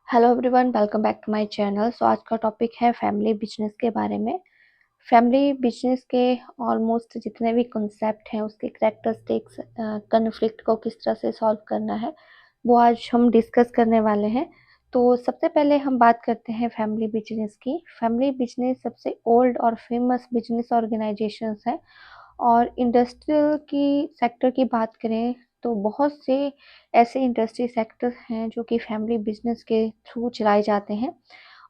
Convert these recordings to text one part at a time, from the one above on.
Hello everyone, welcome back to my channel. आज का topic है फैमिली बिजनेस के बारे में। फैमिली बिजनेस के ऑलमोस्ट जितने भी कॉन्सेप्ट हैं, उसके कैरेक्टरिस्टिक्स, कन्फ्लिक्ट को किस तरह से सॉल्व करना है, वो आज हम डिस्कस करने वाले हैं। तो सबसे पहले हम बात करते हैं फैमिली बिजनेस की। फैमिली बिजनेस सबसे ओल्ड और फेमस बिजनेस ऑर्गेनाइजेशंस है। और इंडस्ट्रियल की सेक्टर की बात करें तो बहुत से ऐसे इंडस्ट्री सेक्टर हैं जो कि फैमिली बिजनेस के थ्रू चलाए जाते हैं।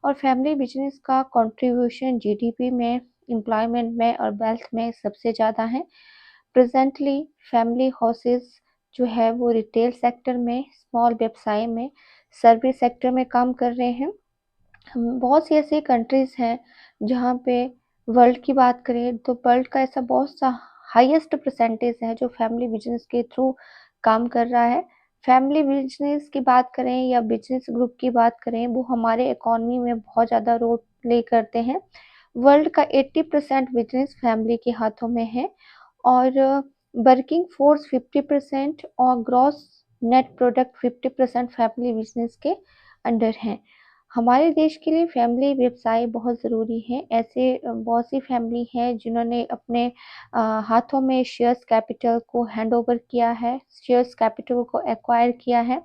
और फैमिली बिजनेस का कंट्रीब्यूशन जीडीपी में, एम्प्लॉयमेंट में और वेल्थ में सबसे ज़्यादा है। प्रेजेंटली फैमिली हाउसेस जो है वो रिटेल सेक्टर में, स्मॉल व्यवसाय में, सर्विस सेक्टर में काम कर रहे हैं। बहुत सी ऐसी कंट्रीज़ हैं जहाँ पे वर्ल्ड की बात करें तो वर्ल्ड का ऐसा बहुत सा हाईएस्ट परसेंटेज है जो फैमिली बिजनेस के थ्रू काम कर रहा है। फैमिली बिजनेस की बात करें या बिजनेस ग्रुप की बात करें, वो हमारे इकोनॉमी में बहुत ज़्यादा रोल प्ले करते हैं। वर्ल्ड का 80% बिजनेस फैमिली के हाथों में है। और वर्किंग फोर्स 50% और gross net product 50% family business के अंडर है। हमारे देश के लिए फैमिली व्यवसाय बहुत ज़रूरी है। ऐसे बहुत सी फैमिली है जिन्होंने अपने हाथों में शेयर्स कैपिटल को हैंड ओवर किया है, शेयर्स कैपिटल को एक्वायर किया है।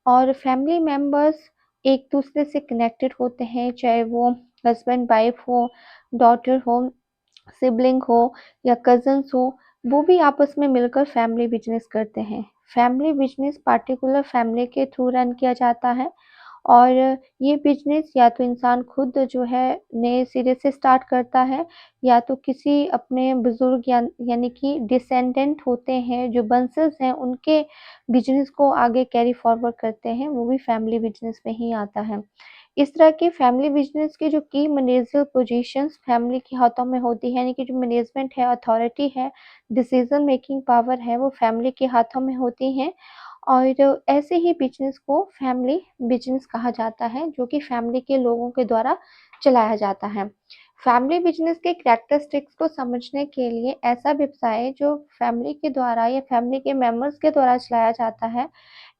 और फैमिली मेंबर्स एक दूसरे से कनेक्टेड होते हैं, चाहे वो हस्बैंड वाइफ हो, डॉटर हो, सिबलिंग हो या कज़न्स हो, वो भी आपस में मिलकर फैमिली बिजनेस करते हैं। फैमिली बिजनेस पार्टिकुलर फैमिली के थ्रू रन किया जाता है। और ये बिजनेस या तो इंसान खुद जो है नए सिरे से स्टार्ट करता है, या तो किसी अपने बुजुर्ग यानी कि डिसेंडेंट होते हैं, जो वंशज हैं, उनके बिजनेस को आगे कैरी फॉरवर्ड करते हैं, वो भी फैमिली बिजनेस में ही आता है। इस तरह के फैमिली बिजनेस की जो की मैनेजर पोजीशंस फैमिली के हाथों में होती है, यानी कि जो मैनेजमेंट है, अथॉरिटी है, डिसीजन मेकिंग पावर है, वो फैमिली के हाथों में होती हैं। और ऐसे ही बिजनेस को फैमिली बिजनेस कहा जाता है, जो कि फैमिली के लोगों के द्वारा चलाया जाता है। फैमिली बिजनेस के कैरेक्टरिस्टिक्स को समझने के लिए ऐसा व्यवसाय जो फैमिली के द्वारा या फैमिली के मेंबर्स के द्वारा चलाया जाता है,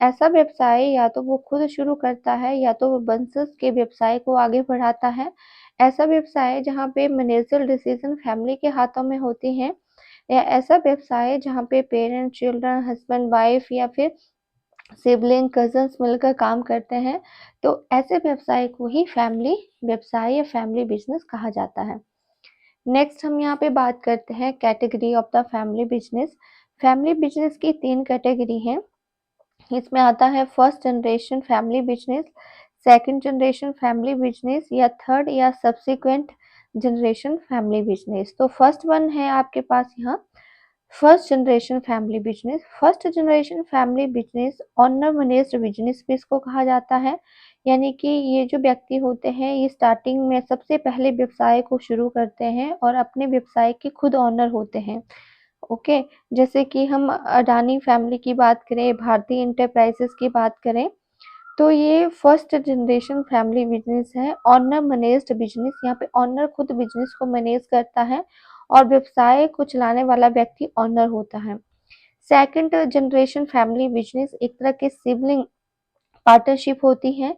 ऐसा व्यवसाय या तो वो खुद शुरू करता है या तो वो वंशज के व्यवसाय को आगे बढ़ाता है। ऐसा व्यवसाय जहाँ पे मैनेजरियल डिसीजन फैमिली के हाथों में होती हैं, या ऐसा व्यवसाय जहाँ पे पेरेंट, चिल्ड्रन, हस्बैंड, वाइफ या फिर सिबलिंग, कज़न्स मिलकर काम करते हैं, तो ऐसे व्यवसाय को ही फैमिली व्यवसाय या फैमिली बिज़नेस कहा जाता है। नेक्स्ट हम यहाँ पे बात करते हैं category of the family business. Family business की 3 कैटेगरी हैं। इसमें आता है first generation family business, second generation family business या थर्ड या सब्सीक्वेंट जनरेशन फैमिली बिज़नेस। तो फर्स्ट वन है आपके पास यहाँ first generation family business. First generation family business owner managed business भी इसको कहा जाता है। यानी कि ये जो व्यक्ति होते हैं, ये स्टार्टिंग में सबसे पहले व्यवसाय को शुरू करते हैं और अपने व्यवसाय के खुद ओनर होते हैं। ओके, जैसे कि हम अडानी फैमिली की बात करें, भारतीय इंटरप्राइजेस की बात करें, तो ये फर्स्ट जनरेशन फैमिली बिजनेस है, ओनर मैनेज्ड बिजनेस। यहाँ पे ओनर खुद बिजनेस को मैनेज करता है और व्यवसाय को चलाने वाला व्यक्ति ओनर होता है। सेकंड जनरेशन फैमिली बिजनेस एक तरह के सिबलिंग पार्टनरशिप होती है।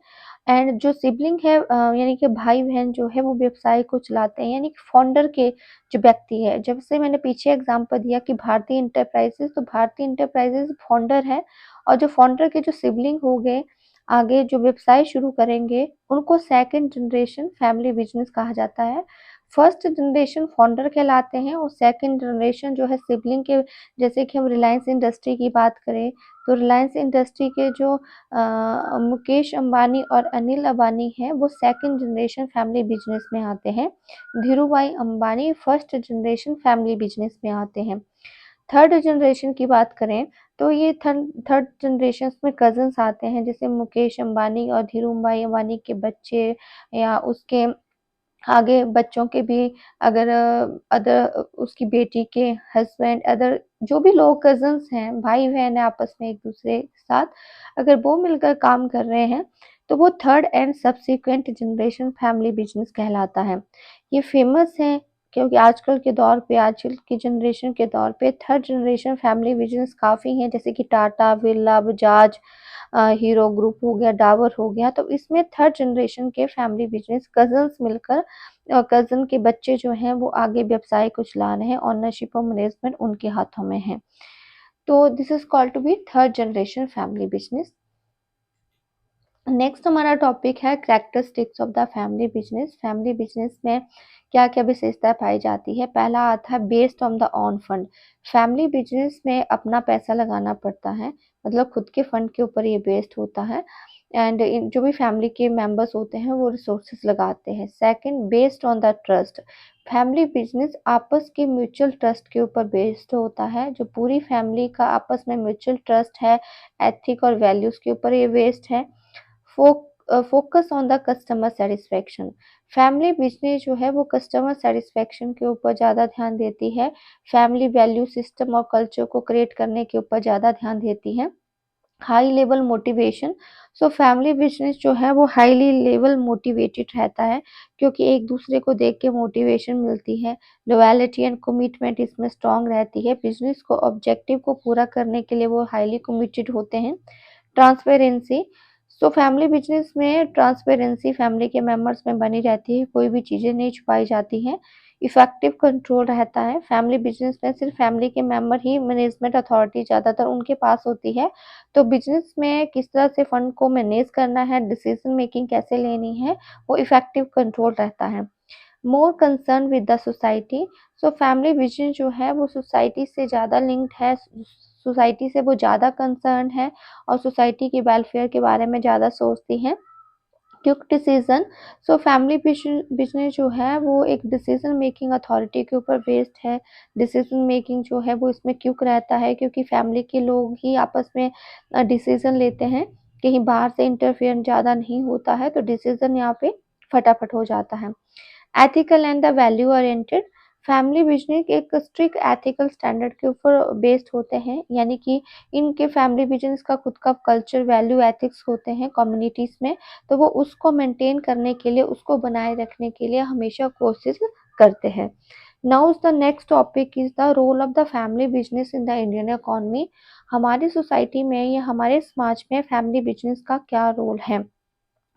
एंड जो सिबलिंग है, यानी कि भाई बहन जो है, वो व्यवसाय को चलाते हैं, यानी कि फाउंडर के जो व्यक्ति है, जब से मैंने पीछे एग्जांपल दिया कि भारतीय इंटरप्राइजेस, तो भारतीय इंटरप्राइजेस फाउंडर है। और जो फाउंडर के जो सिबलिंग हो गए, आगे जो व्यवसाय शुरू करेंगे, उनको सेकंड जनरेशन फैमिली बिजनेस कहा जाता है। फर्स्ट जनरेशन फाउंडर कहलाते हैं और सेकंड जनरेशन जो है सिबलिंग के। जैसे कि हम रिलायंस इंडस्ट्री की बात करें, तो रिलायंस इंडस्ट्री के जो मुकेश अंबानी और अनिल अंबानी हैं, वो सेकंड जनरेशन फैमिली बिजनेस में आते हैं। Dhirubhai Ambani first generation family business में आते हैं। थर्ड जनरेशन की बात करें तो ये थर्ड जनरेशन में कजन्स आते हैं, जैसे मुकेश अंबानी और धीरूभाई अंबानी के बच्चे, या उसके आगे बच्चों के भी, अगर अदर उसकी बेटी के हस्बैंड, अदर जो भी लोग कज़न्स हैं, भाई-बहन हैं आपस में एक-दूसरे के साथ, अगर वो मिलकर काम कर रहे हैं, तो वो third and subsequent generation family business कहलाता है। ये फेमस है क्योंकि आजकल के दौर पे, आजकल की जनरेशन के दौर पे थर्ड जनरेशन फैमिली बिज़नेस काफ़ी हैं, जैसे कि टाटा, बिरला, बजाज, हीरो ग्रुप हो गया, डाबर हो गया। तो इसमें थर्ड जनरेशन के फैमिली बिज़नेस कज़िन्स मिलकर, कज़िन के बच्चे जो हैं वो आगे व्यवसाय को चला रहे हैं, ओनरशिप और मैनेजमेंट उनके हाथों में है। तो this is called to be third generation family business. Next हमारा टॉपिक है characteristics of the family business. Family business में क्या क्या विशेषता पाई जाती है। पहला आता है based on the on fund. Family business में अपना पैसा लगाना पड़ता है, मतलब खुद के फंड के ऊपर ये बेस्ड होता है। एंड जो भी फैमिली के मेंबर्स होते हैं वो रिसोर्सेज लगाते हैं। Second, based on the trust. Family business आपस के म्यूचुअल ट्रस्ट के ऊपर बेस्ड होता है। जो पूरी फैमिली का आपस में म्यूचुअल ट्रस्ट है, एथिक और वैल्यूज के ऊपर ये बेस्ड है। Focus on the customer satisfaction. Family business जो है वो कस्टमर सेटिस्फेक्शन के ऊपर ज़्यादा ध्यान देती है। फैमिली वैल्यू सिस्टम और कल्चर को क्रिएट करने के ऊपर ज़्यादा ध्यान देती है। High level motivation. सो फैमिली बिजनेस जो है वो हाईली लेवल मोटिवेटेड रहता है, क्योंकि एक दूसरे को देख के मोटिवेशन मिलती है। लॉयल्टी एंड कमिटमेंट इसमें स्ट्रांग रहती है। बिजनेस को ऑब्जेक्टिव को पूरा करने के लिए वो हाईली कमिटेड होते हैं। ट्रांसपेरेंसी। सो फैमिली बिजनेस में ट्रांसपेरेंसी फैमिली के मेंबर्स में बनी रहती है, कोई भी चीज़ें नहीं छुपाई जाती हैं। इफेक्टिव कंट्रोल रहता है। फैमिली बिजनेस में सिर्फ फैमिली के मेंबर ही मैनेजमेंट अथॉरिटी ज़्यादातर उनके पास होती है। तो बिजनेस में किस तरह से फंड को मैनेज करना है, डिसीजन मेकिंग कैसे लेनी है, वो इफेक्टिव कंट्रोल रहता है। More concern with the society. So family vision जो है वो सोसाइटी से ज़्यादा लिंक्ड है, सोसाइटी से वो ज़्यादा कंसर्न है और सोसाइटी के वेलफेयर के बारे में ज़्यादा सोचती हैं। Quick decision. सो फैमिली बिजनेस जो है वो एक डिसीजन मेकिंग अथॉरिटी के ऊपर बेस्ड है। डिसीजन मेकिंग जो है वो इसमें क्विक रहता है, क्योंकि फैमिली के लोग ही आपस में डिसीजन लेते हैं। कहीं बाहर से इंटरफेयर ज़्यादा नहीं होता है, तो डिसीजन यहाँ पे फटाफट हो जाता है। Ethical and the value oriented. Family business एक स्ट्रिक्ट एथिकल स्टैंडर्ड के ऊपर बेस्ड होते हैं, यानी कि इनके फैमिली बिजनेस का खुद का कल्चर, वैल्यू, एथिक्स होते हैं कम्युनिटीज़ में, तो वो उसको मेंटेन करने के लिए, उसको बनाए रखने के लिए हमेशा कोशिश करते हैं। Now the next topic is the role of the family business in the Indian economy. हमारी सोसाइटी में या हमारे समाज में फैमिली बिजनेस का क्या रोल है।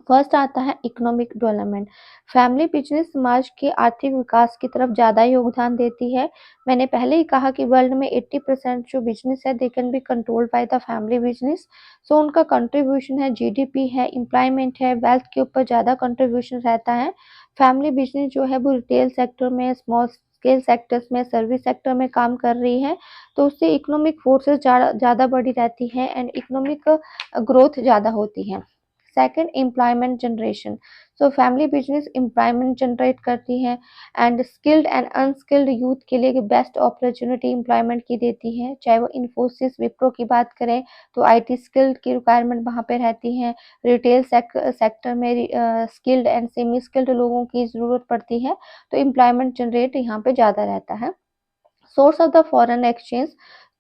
फर्स्ट आता है इकोनॉमिक डेवलपमेंट। फैमिली बिजनेस समाज के आर्थिक विकास की तरफ ज़्यादा योगदान देती है। मैंने पहले ही कहा कि वर्ल्ड में 80% जो बिजनेस है they can be controlled by the family business. So उनका कंट्रीब्यूशन है, जीडीपी है, एम्प्लॉयमेंट है, वेल्थ के ऊपर ज़्यादा कंट्रीब्यूशन रहता है। फैमिली बिजनेस जो है वो रिटेल सेक्टर में, स्मॉल स्केल सेक्टर्स में, सर्विस सेक्टर में काम कर रही है, तो उससे इकोनॉमिक फोर्सेस ज़्यादा बड़ी रहती है एंड इकोनॉमिक ग्रोथ ज़्यादा होती है। Second, employment generation. सो फैमिली बिजनेस एम्प्लॉयमेंट जनरेट करती है and skilled and unskilled youth के लिए बेस्ट अपॉर्चुनिटी एम्प्लॉयमेंट की देती है। चाहे वो इन्फोसिस, विप्रो की बात करें तो आईटी स्किल्ड की रिक्वायरमेंट वहाँ पे रहती है। रिटेल सेक्टर में स्किल्ड एंड सेमी स्किल्ड लोगों की ज़रूरत पड़ती है, तो एम्प्लॉयमेंट जनरेट यहाँ पे ज़्यादा रहता है। Source of the foreign exchange.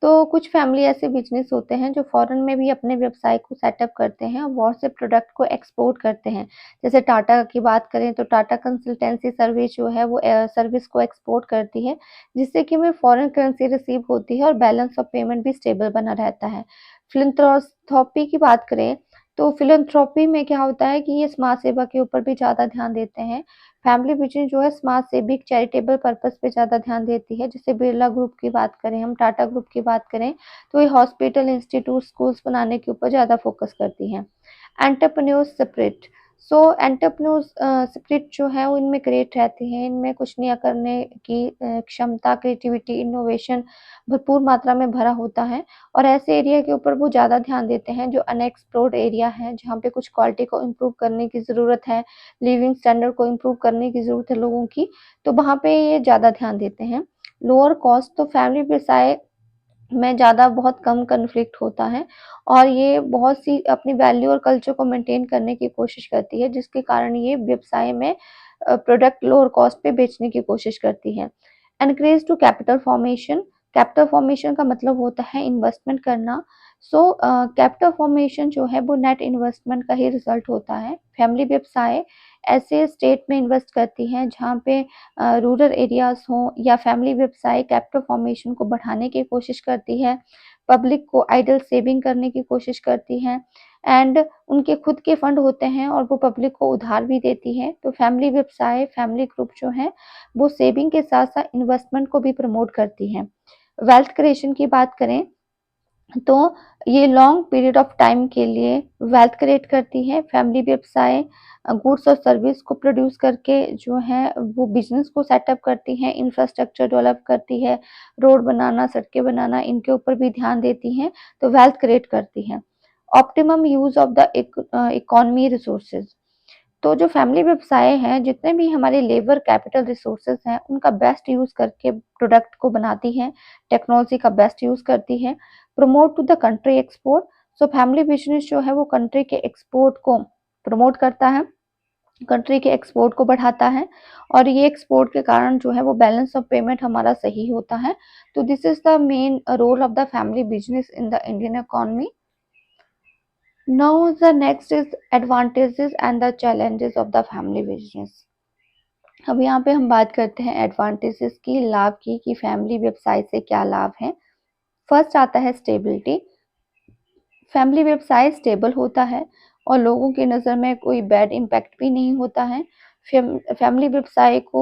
तो कुछ फैमिली ऐसे बिजनेस होते हैं जो फॉरेन में भी अपने व्यवसाय को सेटअप करते हैं और वहाँ से प्रोडक्ट को एक्सपोर्ट करते हैं। जैसे टाटा की बात करें तो टाटा कंसल्टेंसी सर्विस जो है वो सर्विस को एक्सपोर्ट करती है, जिससे कि हमें फॉरेन करेंसी रिसीव होती है और बैलेंस ऑफ पेमेंट भी स्टेबल बना रहता है। फिलैंथ्रोपी की बात करें तो फिलैंथ्रोपी में क्या होता है कि ये समाज सेवा के ऊपर भी ज़्यादा ध्यान देते हैं। फैमिली बिजनेस जो है समाज सेविक चैरिटेबल पर्पस पे ज़्यादा ध्यान देती है। जैसे बिरला ग्रुप की बात करें, हम टाटा ग्रुप की बात करें, तो ये हॉस्पिटल, इंस्टीट्यूट, स्कूल्स बनाने के ऊपर ज़्यादा फोकस करती हैं। Entrepreneur spirit. So entrepreneur spirit जो है वो इनमें क्रिएट रहती है, इनमें कुछ नया करने की क्षमता, क्रिएटिविटी, इनोवेशन भरपूर मात्रा में भरा होता है और ऐसे एरिया के ऊपर वो ज़्यादा ध्यान देते हैं जो अनएक्सप्लोर्ड एरिया है, जहाँ पे कुछ क्वालिटी को इम्प्रूव करने की ज़रूरत है, लिविंग स्टैंडर्ड को इम्प्रूव करने की ज़रूरत है लोगों की, तो वहाँ पे ये ज़्यादा ध्यान देते हैं। Lower cost. तो फैमिली व्यवसाय में ज़्यादा बहुत कम कॉन्फ्लिक्ट होता है और ये बहुत सी अपनी वैल्यू और कल्चर को मेंटेन करने की कोशिश करती है, जिसके कारण ये व्यवसाय में प्रोडक्ट लोअर कॉस्ट पे बेचने की कोशिश करती है। Encourage to capital formation. Capital formation का मतलब होता है इन्वेस्टमेंट करना। सो कैपिटल फॉर्मेशन जो है वो नेट इन्वेस्टमेंट का ही रिजल्ट होता है। फैमिली व्यवसाय ऐसे स्टेट में इन्वेस्ट करती हैं जहाँ पे रूरल एरियाज हों, या फैमिली व्यवसाय कैपिटल फॉर्मेशन को बढ़ाने की कोशिश करती है, पब्लिक को आइडल सेविंग करने की कोशिश करती है, एंड उनके खुद के फंड होते हैं और वो पब्लिक को उधार भी देती है। तो फैमिली व्यवसाय, फैमिली ग्रुप जो है वो सेविंग के साथ साथ इन्वेस्टमेंट को भी प्रमोट करती हैं। वेल्थ क्रिएशन की बात करें तो ये लॉन्ग पीरियड ऑफ टाइम के लिए वेल्थ क्रिएट करती है। फैमिली व्यवसाय गुड्स और सर्विस को प्रोड्यूस करके जो है वो बिजनेस को सेटअप करती है, इंफ्रास्ट्रक्चर डेवलप करती है, रोड बनाना, सड़कें बनाना, इनके ऊपर भी ध्यान देती हैं, तो वेल्थ क्रिएट करती है। Optimum use of the economy resources, तो जो फैमिली व्यवसाय हैं, जितने भी हमारे लेबर कैपिटल रिसोर्सेज हैं, उनका बेस्ट यूज़ करके प्रोडक्ट को बनाती हैं, टेक्नोलॉजी का बेस्ट यूज़ करती है। Promote to the country export, so family business जो है वो कंट्री के एक्सपोर्ट को प्रमोट करता है, कंट्री के एक्सपोर्ट को बढ़ाता है, और ये एक्सपोर्ट के कारण जो है वो बैलेंस ऑफ पेमेंट हमारा सही होता है। तो this is the main role of the family business in the Indian economy. Now the next is advantages and the challenges of the family business। अब यहाँ पे हम बात करते हैं एडवांटेजेस की, लाभ की, कि फैमिली व्यवसाय से क्या लाभ है। फर्स्ट आता है स्टेबिलिटी। फैमिली व्यवसाय स्टेबल होता है और लोगों की नज़र में कोई बैड इम्पैक्ट भी नहीं होता है। फैमिली व्यवसाय को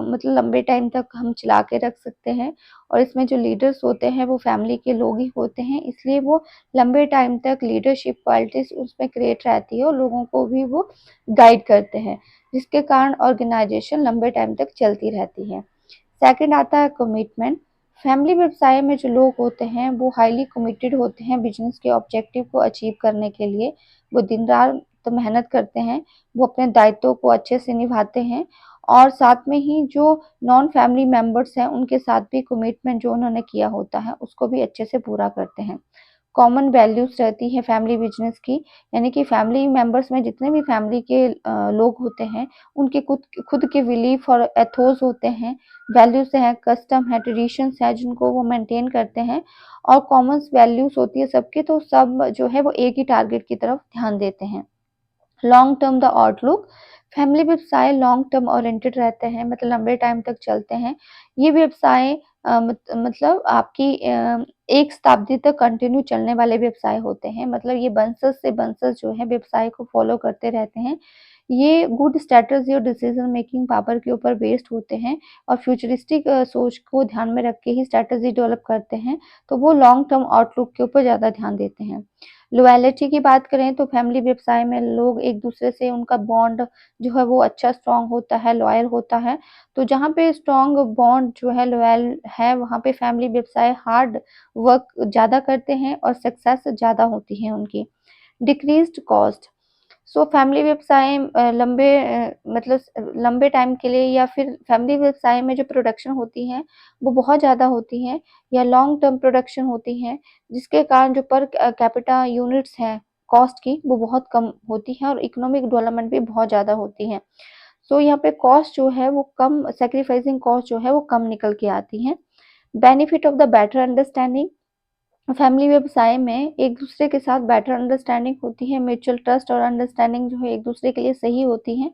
मतलब लंबे टाइम तक हम चला के रख सकते हैं, और इसमें जो लीडर्स होते हैं वो फैमिली के लोग ही होते हैं, इसलिए वो लंबे टाइम तक लीडरशिप क्वालिटीज उसमें क्रिएट रहती है और लोगों को भी वो गाइड करते हैं, जिसके कारण ऑर्गेनाइजेशन लंबे टाइम तक चलती रहती है। सेकंड आता है कमिटमेंट। फैमिली व्यवसाय में जो लोग होते हैं वो हाईली कमिटेड होते हैं बिजनेस के ऑब्जेक्टिव को अचीव करने के लिए। वो दिन रात तो मेहनत करते हैं, वो अपने दायित्वों को अच्छे से निभाते हैं, और साथ में ही जो नॉन फैमिली मेंबर्स हैं उनके साथ भी कमिटमेंट जो उन्होंने किया होता है उसको भी अच्छे से पूरा करते हैं। कॉमन वैल्यूज रहती है फैमिली बिजनेस की, यानी कि फैमिली मेंबर्स में जितने भी फैमिली के लोग होते हैं उनके खुद खुद के बिलीफ और एथोस होते हैं, वैल्यूज हैं, कस्टम है, ट्रेडिशंस है, जिनको वो मेंटेन करते हैं, और कॉमन वैल्यूज होती है सबकी, तो सब जो है वो एक ही टारगेट की तरफ ध्यान देते हैं। Long term the outlook. Family व्यवसाय लॉन्ग टर्म ओरिएंटेड रहते हैं, मतलब लंबे टाइम तक चलते हैं। ये व्यवसाय मतलब आपकी एक शताब्दी तक कंटिन्यू चलने वाले व्यवसाय होते हैं, मतलब ये वंशज से वंशज जो है व्यवसाय को फॉलो करते रहते हैं। ये गुड स्ट्रैटेजी और डिसीजन मेकिंग पावर के ऊपर बेस्ड होते हैं, और फ्यूचरिस्टिक सोच को ध्यान में रख के ही स्ट्रैटेजी डेवलप करते हैं, तो वो लॉन्ग टर्म आउटलुक के ऊपर ज़्यादा ध्यान देते हैं। लॉयल्टी की बात करें तो फैमिली व्यवसाय में लोग एक-दूसरे से उनका बॉन्ड जो है वो अच्छा स्ट्रॉन्ग होता है, लॉयल होता है। तो जहाँ पे स्ट्रॉन्ग बॉन्ड जो है, लॉयल है, वहाँ पे फैमिली व्यवसाय हार्ड वर्क ज़्यादा करते हैं और सक्सेस ज़्यादा होती है उनकी। डिक्रीज़्ड कॉस्ट। सो फैमिली व्यवसाय मतलब लंबे टाइम के लिए, या फिर फैमिली व्यवसाय में जो प्रोडक्शन होती है वो बहुत ज़्यादा होती है, या लॉन्ग टर्म प्रोडक्शन होती है, जिसके कारण जो पर कैपिटा यूनिट्स हैं कॉस्ट की वो बहुत कम होती है, और इकोनॉमिक डेवलपमेंट भी बहुत ज़्यादा होती है। सो यहाँ पे कॉस्ट जो है वो कम, सैक्रिफाइसिंग कॉस्ट जो है वो कम निकल के आती है। Benefit of the better understanding. Family व्यवसाय में एक दूसरे के साथ बेटर अंडरस्टैंडिंग होती है, म्यूचुअल ट्रस्ट और अंडरस्टैंडिंग जो है एक दूसरे के लिए सही होती है।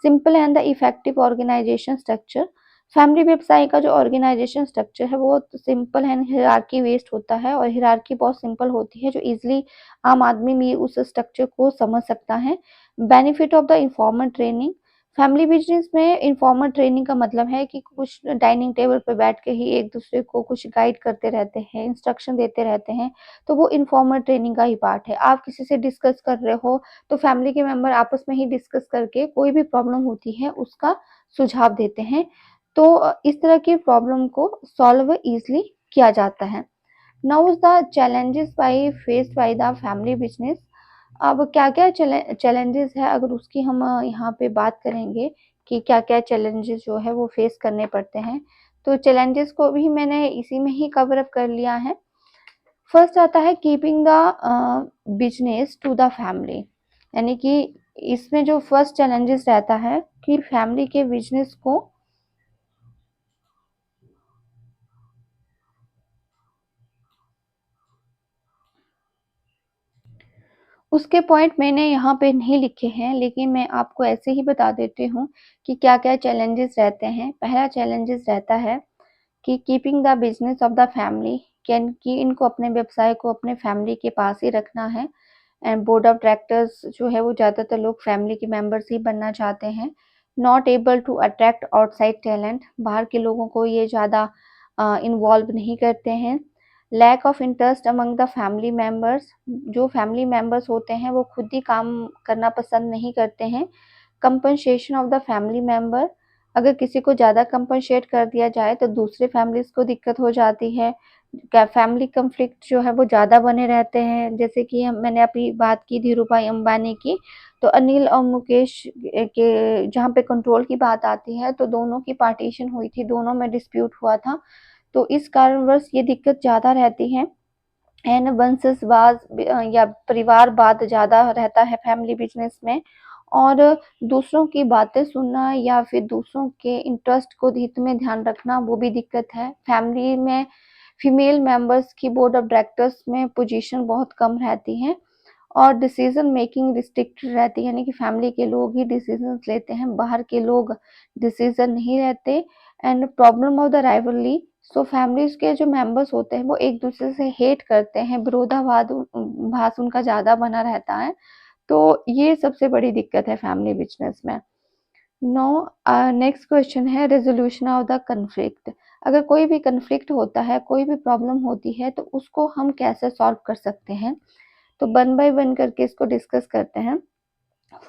Simple and the effective organisation structure. Family व्यवसाय का जो ऑर्गेनाइजेशन स्ट्रक्चर है वो सिंपल एंड हिरार्की बेस्ड होता है, और हिरार्की बहुत सिंपल होती है, जो इजिली आम आदमी भी उस स्ट्रक्चर को समझ सकता है। Benefit of the informal training. Family business में इन्फॉर्मल ट्रेनिंग का मतलब है कि कुछ डाइनिंग टेबल पर बैठ के ही एक दूसरे को कुछ गाइड करते रहते हैं, इंस्ट्रक्शन देते रहते हैं, तो वो इन्फॉर्मल ट्रेनिंग का ही पार्ट है। आप किसी से डिस्कस कर रहे हो तो फैमिली के मेंबर आपस में ही डिस्कस करके कोई भी प्रॉब्लम होती है उसका सुझाव देते हैं, तो इस तरह की प्रॉब्लम को सॉल्व इजीली किया जाता है। Now the challenges by faced by the family business. अब क्या-क्या चैलेंजेस है, अगर उसकी हम यहाँ पे बात करेंगे कि क्या-क्या चैलेंजेस जो है वो फेस करने पड़ते हैं, तो चैलेंजेस को भी मैंने इसी में ही कवर अप कर लिया है। फर्स्ट आता है keeping the business to the family, यानी कि इसमें जो फर्स्ट चैलेंजेस रहता है कि फैमिली के बिजनेस को उसके पॉइंट मैंने यहाँ पे नहीं लिखे हैं, लेकिन मैं आपको ऐसे ही बता देती हूँ कि क्या-क्या चैलेंजेस रहते हैं। पहला चैलेंजेस रहता है कि keeping the business of the family, can कि इनको अपने व्यवसाय को अपने फैमिली के पास ही रखना है। एंड बोर्ड ऑफ डायरेक्टर्स जो है वो ज़्यादातर लोग फैमिली के मेंबर्स ही बनना चाहते हैं। Not able to attract outside talent, बाहर के लोगों को ये ज़्यादा इन्वॉल्व नहीं करते हैं। Lack of interest among the family members, जो फैमिली मेंबर्स होते हैं वो खुद ही काम करना पसंद नहीं करते हैं। Compensation of the family member, अगर किसी को ज़्यादा कंपनसेट कर दिया जाए तो दूसरे फैमिलीज़ को दिक्कत हो जाती है। क्या फैमिली कॉन्फ्लिक्ट जो है वो ज़्यादा बने रहते हैं, जैसे कि मैंने अभी बात की धीरूभाई अंबानी की, तो अनिल और मुकेश के जहाँ पे कंट्रोल की बात आती है तो दोनों की पार्टीशन हुई थी, दोनों में डिस्प्यूट हुआ था, तो इस कारणवश ये दिक्कत ज़्यादा रहती है। एंड वंशजवाद या परिवारवाद ज़्यादा रहता है फैमिली बिजनेस में, और दूसरों की बातें सुनना या फिर दूसरों के इंटरेस्ट को हित में ध्यान रखना, वो भी दिक्कत है। फैमिली में फीमेल मेंबर्स की बोर्ड ऑफ डायरेक्टर्स में पोजीशन बहुत कम रहती है, और डिसीजन मेकिंग रिस्ट्रिक्टेड रहती है, यानी कि फैमिली के लोग ही डिसीजंस लेते हैं, बाहर के लोग डिसीजन नहीं लेते। And problem of the rivalry, so families के जो मेंबर्स होते हैं वो एक दूसरे से हेट करते हैं, विरोधाभाद भास उनका ज़्यादा बना रहता है, तो ये सबसे बड़ी दिक्कत है फैमिली बिजनेस में। नो, नेक्स्ट क्वेश्चन है रेजोल्यूशन ऑफ द कन्फ्लिक्ट। अगर कोई भी कन्फ्लिक्ट होता है, कोई भी प्रॉब्लम होती है, तो उसको हम कैसे सॉल्व कर सकते हैं, तो वन बाय वन करके इसको डिस्कस करते हैं।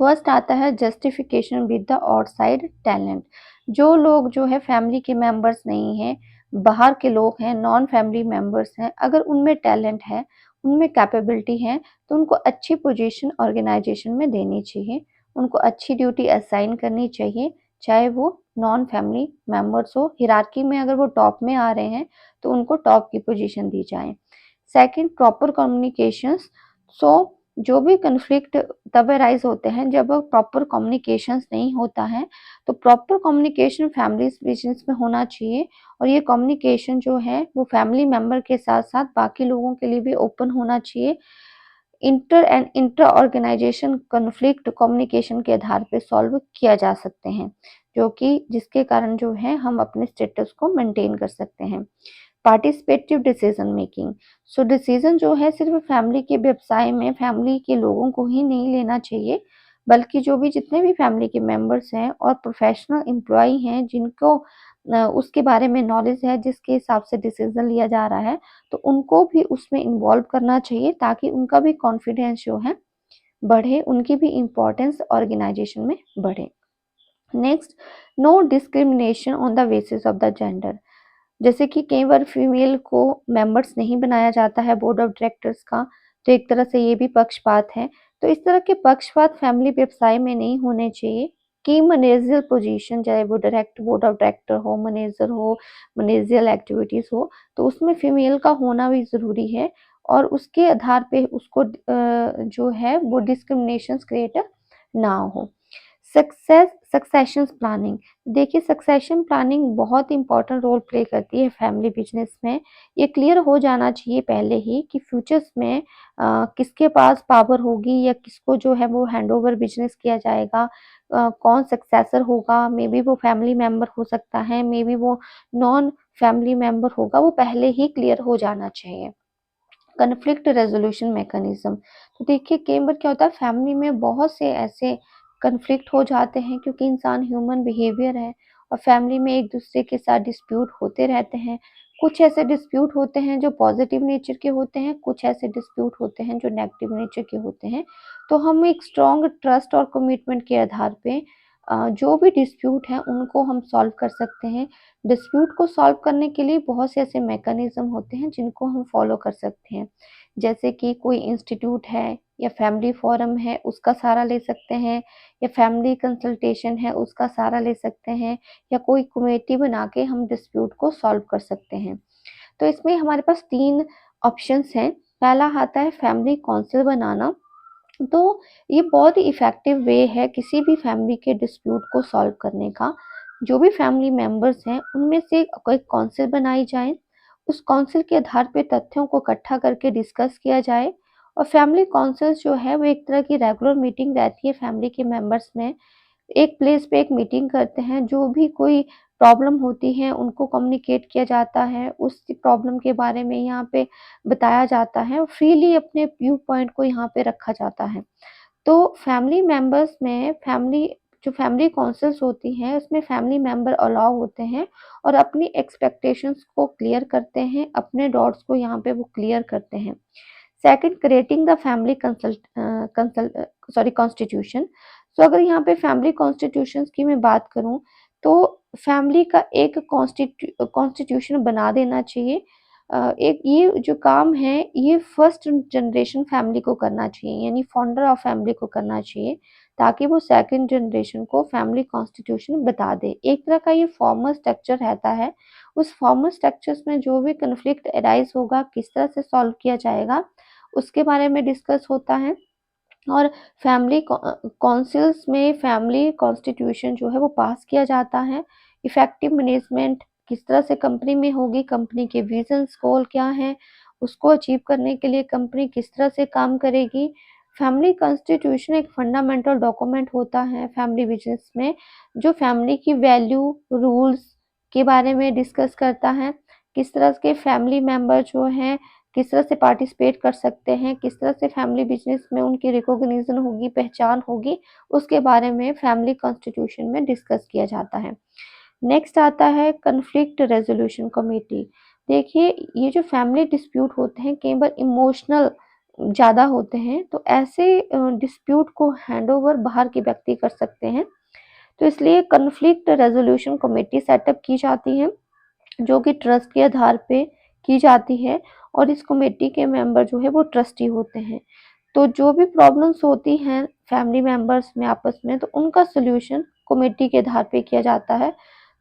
फर्स्ट आता है justification with the outside talent. जो लोग जो है फैमिली के मेंबर्स नहीं हैं, बाहर के लोग हैं, नॉन फैमिली मेंबर्स हैं, अगर उनमें टैलेंट है, उनमें कैपेबिलिटी है, तो उनको अच्छी पोजीशन ऑर्गेनाइजेशन में देनी चाहिए, उनको अच्छी ड्यूटी असाइन करनी चाहिए, चाहे वो नॉन फैमिली मेंबर्स हो। हिरार्की में अगर वो टॉप में आ रहे हैं तो उनको टॉप की पोजीशन दी जाए। Second, proper communications. सो जो भी कन्फ्लिक्ट तब अराइज होते हैं जब प्रॉपर कम्युनिकेशंस नहीं होता है, तो प्रॉपर कम्युनिकेशन फैमिलीज बिजनेस में होना चाहिए, और ये कम्युनिकेशन जो है वो फैमिली मेंबर के साथ साथ बाकी लोगों के लिए भी ओपन होना चाहिए। Inter and inter organisation conflict communication के आधार पे सॉल्व किया जा सकते हैं, जो कि जिसके कारण जो है हम अपने स्टेटस को मेंटेन कर सकते हैं। Participative decision making, so decision जो है सिर्फ फैमिली के व्यवसाय में फैमिली के लोगों को ही नहीं लेना चाहिए, बल्कि जो भी जितने भी फैमिली के मेंबर्स हैं और प्रोफेशनल एम्प्लॉय हैं जिनको उसके बारे में नॉलेज है, जिसके हिसाब से डिसीजन लिया जा रहा है, तो उनको भी उसमें इन्वॉल्व करना चाहिए, ताकि उनका भी कॉन्फिडेंस जो है बढ़े, उनकी भी इम्पोर्टेंस ऑर्गेनाइजेशन में बढ़े। Next, no discrimination on the basis of the gender. जैसे कि कई बार फीमेल को मेंबर्स नहीं बनाया जाता है बोर्ड ऑफ डायरेक्टर्स का, तो एक तरह से ये भी पक्षपात है। तो इस तरह के पक्षपात फैमिली व्यवसाय में नहीं होने चाहिए। की मैनेजरियल पोजीशन, चाहे वो डायरेक्ट बोर्ड ऑफ डायरेक्टर हो, मैनेजर हो, मैनेजरियल एक्टिविटीज हो, तो उसमें फीमेल का होना भी ज़रूरी है, और उसके आधार पे उसको जो है वो डिस्क्रिमिनेशन क्रिएट ना हो। सक्सेशन प्लानिंग, देखिए सक्सेशन प्लानिंग बहुत इंपॉर्टेंट रोल प्ले करती है फैमिली बिजनेस में। ये क्लियर हो जाना चाहिए पहले ही कि फ्यूचर्स में किसके पास पावर होगी, या किसको जो है वो हैंडओवर बिजनेस किया जाएगा, कौन सक्सेसर होगा, मे बी वो फैमिली मेंबर हो सकता है, मे बी वो नॉन फैमिली मेंबर होगा, वो पहले ही क्लियर हो जाना चाहिए। कन्फ्लिक्ट रेजोल्यूशन मैकेनिज्म, तो देखिए कई बार क्या होता है फैमिली में बहुत से ऐसे कन्फ्लिक्ट हो जाते हैं, क्योंकि इंसान ह्यूमन बिहेवियर है, और फैमिली में एक दूसरे के साथ डिस्प्यूट होते रहते हैं। कुछ ऐसे डिस्प्यूट होते हैं जो पॉजिटिव नेचर के होते हैं, कुछ ऐसे डिस्प्यूट होते हैं जो नेगेटिव नेचर के होते हैं। तो हम एक स्ट्रॉन्ग ट्रस्ट और कमिटमेंट के आधार पे जो भी डिस्प्यूट है उनको हम सॉल्व कर सकते हैं। डिस्प्यूट को सॉल्व करने के लिए बहुत से ऐसे मैकेनिज्म होते हैं जिनको हम फॉलो कर सकते हैं, जैसे कि कोई इंस्टीट्यूट है या फैमिली फोरम है उसका सहारा ले सकते हैं, या फैमिली कंसल्टेशन है उसका सहारा ले सकते हैं, या कोई कमेटी बना के हम डिस्प्यूट को सॉल्व कर सकते हैं। तो इसमें हमारे पास 3 ऑप्शंस हैं। पहला आता है फैमिली काउंसिल बनाना, तो ये बहुत ही इफ़ेक्टिव वे है किसी भी फैमिली के डिस्प्यूट को सॉल्व करने का। जो भी फैमिली मेंबर्स हैं उनमें से कोई काउंसिल बनाई जाए, उस काउंसिल के आधार पे तथ्यों को इकट्ठा करके डिस्कस किया जाए, और फैमिली काउंसिल जो है वो एक तरह की रेगुलर मीटिंग रहती है फैमिली के मेंबर्स में। एक प्लेस पे एक मीटिंग करते हैं, जो भी कोई प्रॉब्लम होती है उनको कम्युनिकेट किया जाता है, उस प्रॉब्लम के बारे में यहाँ पे बताया जाता है और फ्रीली अपने व्यू पॉइंट को यहाँ पे रखा जाता है। तो फैमिली मेंबर्स में फैमिली काउंसिल्स होती हैं, उसमें फैमिली मेंबर अलाउ होते हैं और अपनी एक्सपेक्टेशंस को क्लियर करते हैं, अपने डाउट्स को यहाँ पे वो क्लियर करते हैं। Second, creating the family constitution. So अगर यहाँ पे फैमिली कॉन्स्टिट्यूशंस की मैं बात करूँ, तो फैमिली का एक कॉन्स्टिट्यूशन बना देना चाहिए। एक ये जो काम है ये फर्स्ट जनरेशन फैमिली को करना चाहिए, यानी फाउंडर ऑफ फैमिली को करना चाहिए, ताकि वो सेकंड जनरेशन को फैमिली कॉन्स्टिट्यूशन बता दे। एक तरह का ये फॉर्मल स्ट्रक्चर रहता है। उस फॉर्मल स्ट्रक्चर्स में जो भी कन्फ्लिक्ट अराइज होगा, किस तरह से सॉल्व किया जाएगा, उसके बारे में डिस्कस होता है। और फैमिली काउंसिल्स में फैमिली कॉन्स्टिट्यूशन जो है वो पास किया जाता है। इफ़ेक्टिव मैनेजमेंट किस तरह से कंपनी में होगी, कंपनी के विजन्स गोल क्या हैं, उसको अचीव करने के लिए कंपनी किस तरह से काम करेगी। फैमिली कॉन्स्टिट्यूशन एक फंडामेंटल डॉक्यूमेंट होता है फैमिली बिजनेस में, जो फैमिली की वैल्यू, रूल्स के बारे में डिस्कस करता है। किस तरह के फैमिली मेंबर जो हैं किस तरह से पार्टिसिपेट कर सकते हैं, किस तरह से फैमिली बिजनेस में उनकी रिकॉग्निशन होगी, पहचान होगी, उसके बारे में फैमिली कॉन्स्टिट्यूशन में डिस्कस किया जाता है। नेक्स्ट आता है कॉन्फ्लिक्ट रेजोल्यूशन कमेटी। देखिए, ये जो फैमिली डिस्प्यूट होते हैं कई बार इमोशनल ज़्यादा होते हैं, तो ऐसे डिस्प्यूट को हैंडओवर बाहर के व्यक्ति कर सकते हैं। तो इसलिए कॉन्फ्लिक्ट रेजोल्यूशन कमेटी सेटअप की जाती है, जो कि ट्रस्ट के आधार पे की जाती है और इस कमेटी के मेंबर जो है वो ट्रस्टी होते हैं। तो जो भी प्रॉब्लम्स होती हैं फैमिली मेंबर्स में आपस में, तो उनका सॉल्यूशन कमेटी के आधार पे किया जाता है।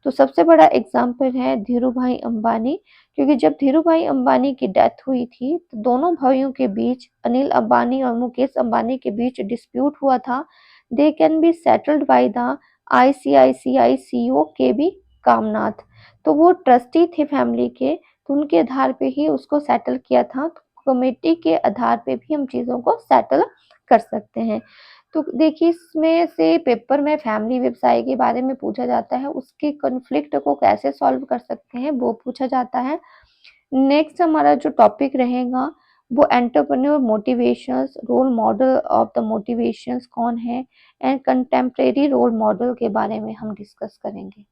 तो सबसे बड़ा एग्जांपल है धीरूभाई अंबानी, क्योंकि जब धीरूभाई अंबानी की डेथ हुई थी तो दोनों भाइयों के बीच, अनिल अंबानी और मुकेश अंबानी के बीच डिस्प्यूट हुआ था। दे can be settled by the ICICI CEO के बी कामनाथ। तो वो ट्रस्टी थे फैमिली के, तो उनके आधार पे ही उसको सेटल किया था। तो कमेटी के आधार पे भी हम चीज़ों को सेटल कर सकते हैं। तो देखिए, इसमें से पेपर में फैमिली व्यवसाय के बारे में पूछा जाता है, उसके कॉन्फ्लिक्ट को कैसे सॉल्व कर सकते हैं वो पूछा जाता है। नेक्स्ट हमारा जो टॉपिक रहेगा वो entrepreneur motivations, role model of the motivations कौन है, एंड कंटेम्परेरी रोल मॉडल के बारे में हम डिस्कस करेंगे।